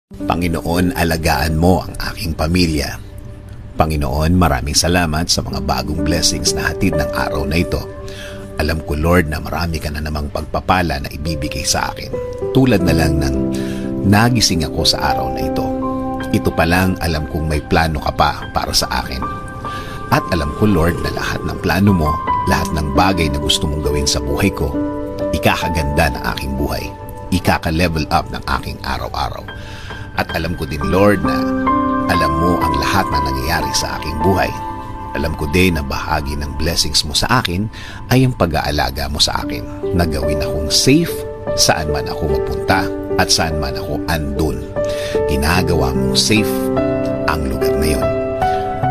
Panginoon, alagaan mo ang aking pamilya. Panginoon, maraming salamat sa mga bagong blessings na hatid ng araw na ito. Alam ko, Lord, na marami ka na namang pagpapala na ibibigay sa akin. Tulad na lang ng nagising ako sa araw na ito. Ito pa lang, alam kong may plano ka pa para sa akin. At alam ko, Lord, na lahat ng plano mo, lahat ng bagay na gusto mong gawin sa buhay ko, ikakaganda ng aking buhay. Ikaka-level up ng aking araw-araw. At alam ko din, Lord, na alam mo ang lahat na nangyayari sa aking buhay. Alam ko din na bahagi ng blessings mo sa akin ay ang pag-aalaga mo sa akin, na gawin akong safe saan man ako magpunta at saan man ako andun. Ginagawa mong safe ang lugar na yon.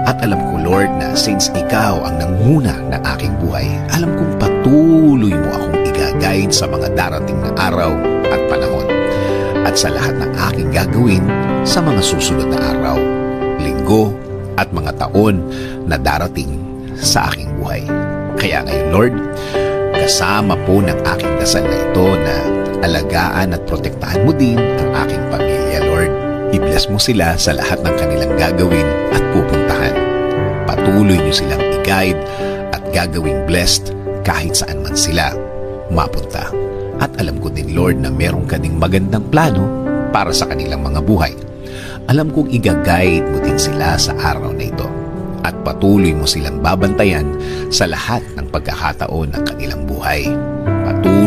At alam ko, Lord, na since ikaw ang nanguna ng aking buhay, alam kong patuloy mo akong i-guide sa mga darating na araw at panahon. At sa lahat ng aking gagawin sa mga susunod na araw, linggo, at mga taon na darating sa aking buhay. Kaya ngayon, Lord, kasama po ng aking dasal na ito na alagaan at protektahan mo din ang aking pamilya, Lord. I-bless mo sila sa lahat ng kanilang gagawin at pupuntahan. Patuloy niyo silang i-guide at gagawing blessed kahit saan man sila mapunta. At alam ko din, Lord, na meron ka ding magandang plano para sa kanilang mga buhay. Alam kong i-guide mo din sila sa araw na ito. At patuloy mo silang babantayan sa lahat ng pagkakataon ng kanilang buhay. Patuloy